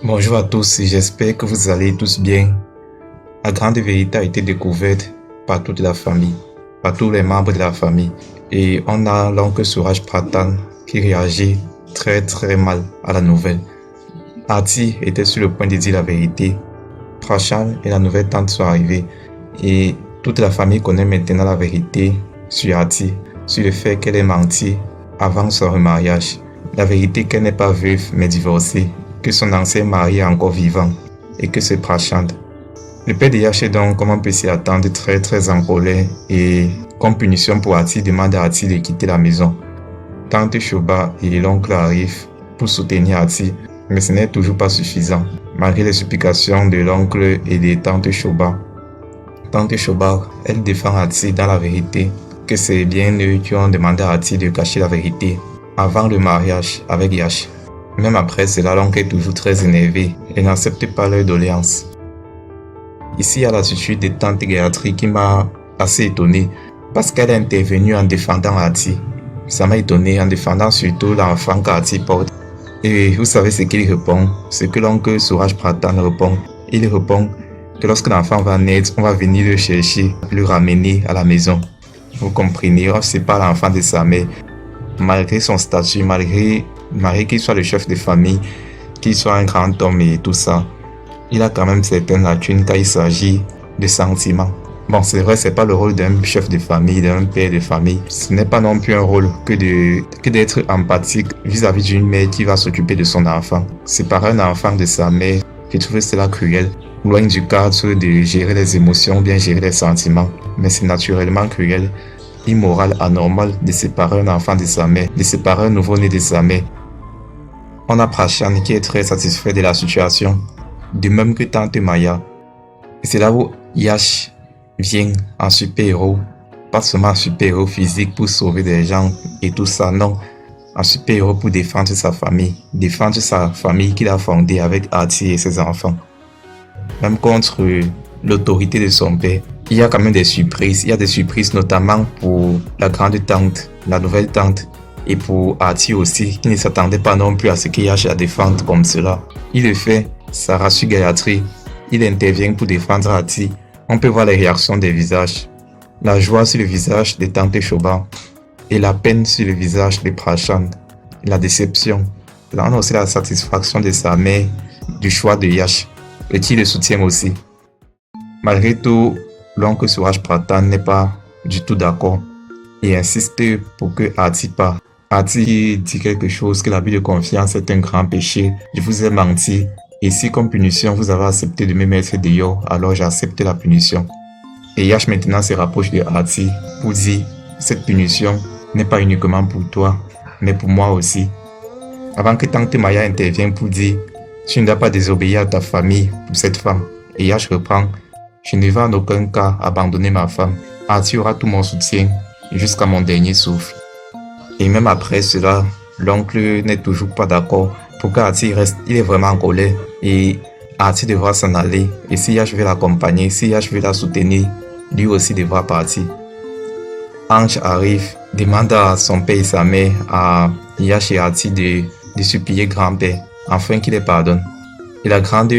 Bonjour à tous, j'espère que vous allez tous bien. La grande vérité a été découverte par toute la famille, par tous les membres de la famille. Et on a l'oncle Suraj Pradhan qui réagit très mal à la nouvelle. Aarti était sur le point de dire la vérité. Prashant et la nouvelle tante sont arrivés. Et toute la famille connaît maintenant la vérité sur Aarti, sur le fait qu'elle ait menti avant son remariage. La vérité qu'elle n'est pas veuve mais divorcée, que son ancien mari est encore vivant et que c'est Prashant. Le père de Yash est donc, comme on peut s'y attendre, très en colère et comme punition pour Aarti, demande à Aarti de quitter la maison. Tante Shobha et l'oncle arrivent pour soutenir Aarti, mais ce n'est toujours pas suffisant. Malgré les supplications de l'oncle et de tante Shobha, elle défend Aarti dans la vérité, que c'est bien eux qui ont demandé à Aarti de cacher la vérité avant le mariage avec Yash. Même après cela, l'oncle est toujours très énervé et n'accepte pas leur doléance. Ici, il y a l'attitude de tante Gayatri qui m'a assez étonné parce qu'elle est intervenue en défendant Aarti. Ça m'a étonné en défendant surtout l'enfant qu'Aarti porte. Et vous savez ce qu'il répond, ce que l'oncle Suraj Pradhan répond. Il répond que lorsque l'enfant va naître, on va venir le chercher, le ramener à la maison. Vous comprenez, on ne sait pas l'enfant de sa mère. Malgré son statut, malgré qu'il soit le chef de famille, qu'il soit un grand homme et tout ça, il a quand même certaines lacunes quand il s'agit de sentiments. Bon, c'est vrai, c'est pas le rôle d'un chef de famille, d'un père de famille. Ce n'est pas non plus un rôle que d'être empathique vis-à-vis d'une mère qui va s'occuper de son enfant. Séparer un enfant de sa mère, je trouve cela cruel. Loin du cadre de gérer les émotions, bien gérer les sentiments. Mais c'est naturellement cruel, immoral, anormal de séparer un enfant de sa mère, de séparer un nouveau-né de sa mère. On a Prashant qui est très satisfait de la situation, de même que tante Maya. Et c'est là où Yash vient en super-héros, pas seulement en super-héros physique pour sauver des gens et tout ça, non, en super-héros pour défendre sa famille qu'il a fondée avec Aarti et ses enfants. Même contre l'autorité de son père. Il y a quand même des surprises. Il y a des surprises notamment pour la grande tante, la nouvelle tante, et pour Aarti aussi, qui ne s'attendait pas non plus à ce qu'il y ait à défendre comme cela. Il le fait, ça rassure Gayatri. Il intervient pour défendre Aarti. On peut voir les réactions des visages. La joie sur le visage de tante Shobha et la peine sur le visage de Prashant. La déception. Là, on a aussi la satisfaction de sa mère du choix de Yash et qui le soutient aussi. Malgré tout, l'oncle Suraj Pradhan n'est pas du tout d'accord et insiste pour que Aarti parte. Aarti dit quelque chose, que l'abus de confiance est un grand péché. Je vous ai menti. Et si comme punition vous avez accepté de me mettre dehors, alors j'accepte la punition. Et Yash maintenant se rapproche de Aarti pour dire cette punition n'est pas uniquement pour toi, mais pour moi aussi. Avant que tante Maya intervienne pour dire tu ne dois pas désobéir à ta famille pour cette femme. Et Yash reprend je ne vais en aucun cas abandonner ma femme. Aarti aura tout mon soutien jusqu'à mon dernier souffle. Et même après cela, l'oncle n'est toujours pas d'accord. Pour qu'Aarti reste, il est vraiment en colère. Et Aarti devra s'en aller. Et si Yash veut l'accompagner, si Yash veut la soutenir, lui aussi devra partir. Ange arrive, demande à son père et sa mère, à Yash et Aarti de supplier grand-père, afin qu'il les pardonne. Et la grande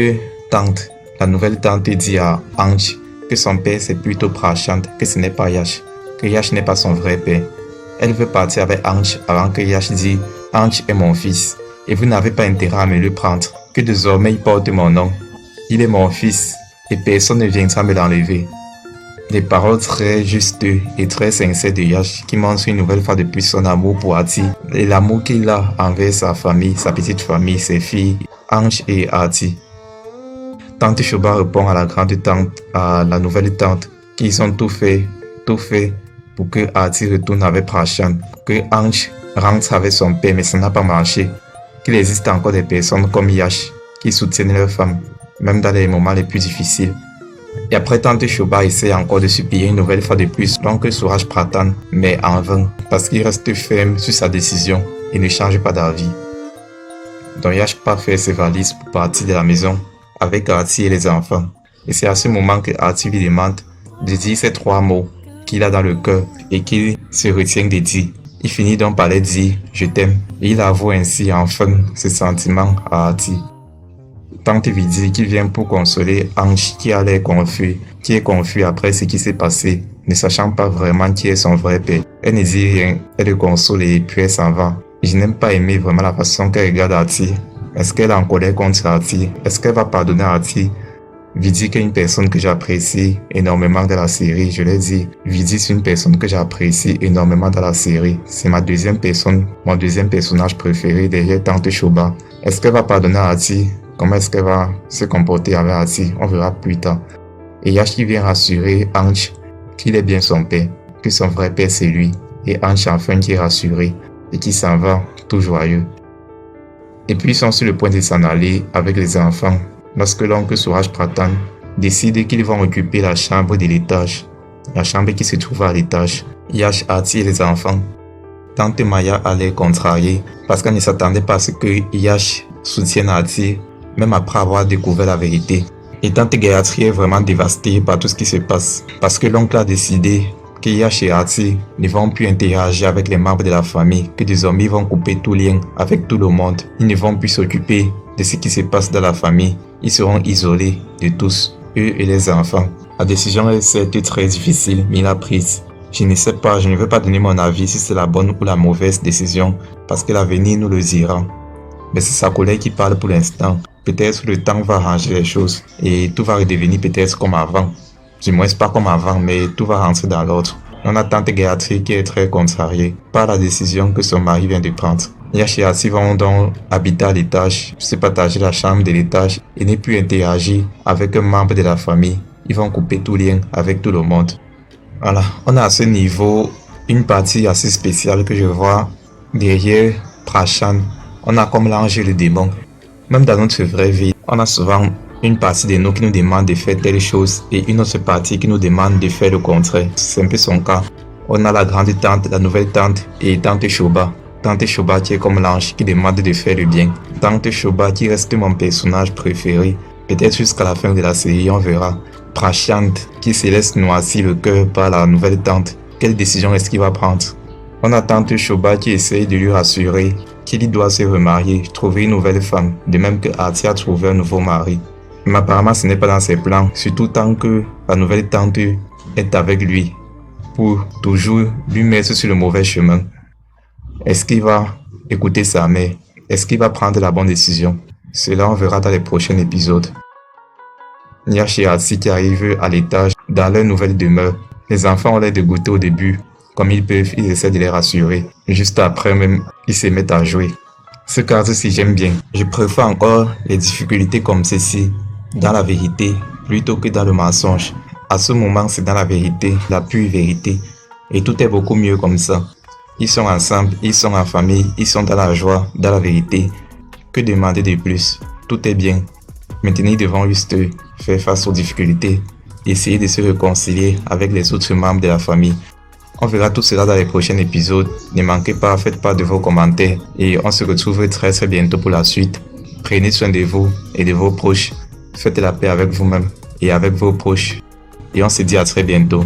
tante, la nouvelle tante dit à Ange que son père c'est plutôt Prashant, que ce n'est pas Yash, que Yash n'est pas son vrai père. Elle veut partir avec Ange avant que Yash dise Ange est mon fils et vous n'avez pas intérêt à me le prendre, que désormais il porte mon nom. Il est mon fils et personne ne viendra me l'enlever. Des paroles très justes et très sincères de Yash qui montrent une nouvelle fois de plus son amour pour Aarti et l'amour qu'il a envers sa famille, sa petite famille, ses filles, Ange et Aarti. Tante Shobha répond à la grande tante, à la nouvelle tante, qu'ils ont tout fait pour que Aarti retourne avec Prashant, que Ange rentre avec son père, mais ça n'a pas marché, qu'il existe encore des personnes comme Yash qui soutiennent leurs femmes, même dans les moments les plus difficiles. Et après, tante Shobha essaie encore de supplier une nouvelle fois de plus l'oncle Suraj Pradhan, mais en vain, parce qu'il reste ferme sur sa décision et ne change pas d'avis. Donc Yash part faire ses valises pour partir de la maison avec Aarti et les enfants. Et c'est à ce moment que Aarti lui demande de dire ces 3 mots qu'il a dans le cœur et qu'il se retient de dire. Il finit donc par les dire « je t'aime » et il avoue ainsi enfin ses sentiments à Aarti. Tante Vidi qui vient pour consoler Ange qui a l'air confus, qui est confus après ce qui s'est passé, ne sachant pas vraiment qui est son vrai père. Elle ne dit rien, elle le console et puis elle s'en va. Je n'aime pas aimer vraiment la façon qu'elle regarde Artie. Est-ce qu'elle est en colère contre Artie? Est-ce qu'elle va pardonner Artie? Vidi est une personne que j'apprécie énormément dans la série. Je l'ai dit, Vidi c'est une personne que j'apprécie énormément dans la série. C'est ma deuxième personne, mon deuxième personnage préféré derrière Tante Shoba. Est-ce qu'elle va pardonner Artie? Comment est-ce qu'elle va se comporter avec Artie? On verra plus tard. Et Yash qui vient rassurer Ange qu'il est bien son père, que son vrai père c'est lui. Et Ange enfin qui est rassuré et qui s'en va tout joyeux. Et puis ils sont sur le point de s'en aller avec les enfants lorsque l'oncle Suraj Pradhan décide qu'ils vont occuper la chambre de l'étage, la chambre qui se trouve à l'étage. Yash, Artie et les enfants. Tante Maya allait contrarier parce qu'elle ne s'attendait pas à ce que Yash soutienne Artie même après avoir découvert la vérité. Et Tante Gayatri est vraiment dévastée par tout ce qui se passe parce que l'oncle a décidé que Yash et Artie ne vont plus interagir avec les membres de la famille, que désormais ils vont couper tout lien avec tout le monde. Ils ne vont plus s'occuper de ce qui se passe dans la famille. Ils seront isolés de tous, eux et les enfants. La décision est certes très difficile, mais il a prise. Je ne sais pas, je ne veux pas donner mon avis si c'est la bonne ou la mauvaise décision parce que l'avenir nous le dira. Mais c'est sa collègue qui parle pour l'instant. Peut-être le temps va arranger les choses et tout va redevenir peut-être comme avant. Du moins pas comme avant, mais tout va rentrer dans l'ordre. On a Tante Gayatri qui est très contrariée par la décision que son mari vient de prendre. Yash et Artie vont donc habiter à l'étage, se partager la chambre de l'étage et ne plus interagir avec un membre de la famille. Ils vont couper tout lien avec tout le monde. Voilà, on a à ce niveau une partie assez spéciale que je vois derrière Prashan. On a comme l'ange et le démon. Même dans notre vraie vie, on a souvent une partie de nous qui nous demande de faire telle chose et une autre partie qui nous demande de faire le contraire. C'est un peu son cas. On a la grande tante, la nouvelle tante et Tante Shoba. Tante Shoba qui est comme l'ange qui demande de faire le bien. Tante Shoba qui reste mon personnage préféré. Peut-être jusqu'à la fin de la série, on verra. Prashant qui se laisse noircir le cœur par la nouvelle tante. Quelle décision est-ce qu'il va prendre? On a Tante Shoba qui essaye de lui rassurer qu'il doit se remarier, trouver une nouvelle femme, de même que Artie a trouvé un nouveau mari. Mais apparemment ce n'est pas dans ses plans, surtout tant que la nouvelle tante est avec lui, pour toujours lui mettre sur le mauvais chemin. Est-ce qu'il va écouter sa mère? Est-ce qu'il va prendre la bonne décision? Cela on verra dans les prochains épisodes. Yash et Artie qui arrivent à l'étage dans leur nouvelle demeure. Les enfants ont l'air de goûter au début. Comme ils peuvent, ils essaient de les rassurer. Juste après même, ils se mettent à jouer. Ce cas-ci, j'aime bien. Je préfère encore les difficultés comme ceci dans la vérité plutôt que dans le mensonge. À ce moment, c'est dans la vérité, la pure vérité. Et tout est beaucoup mieux comme ça. Ils sont ensemble, ils sont en famille, ils sont dans la joie, dans la vérité. Que demander de plus? Tout est bien. Maintenant, ils devront juste faire face aux difficultés. Essayer de se réconcilier avec les autres membres de la famille. On verra tout cela dans les prochains épisodes. Ne manquez pas, faites part de vos commentaires. Et on se retrouve très bientôt pour la suite. Prenez soin de vous et de vos proches. Faites la paix avec vous-même et avec vos proches. Et on se dit à très bientôt.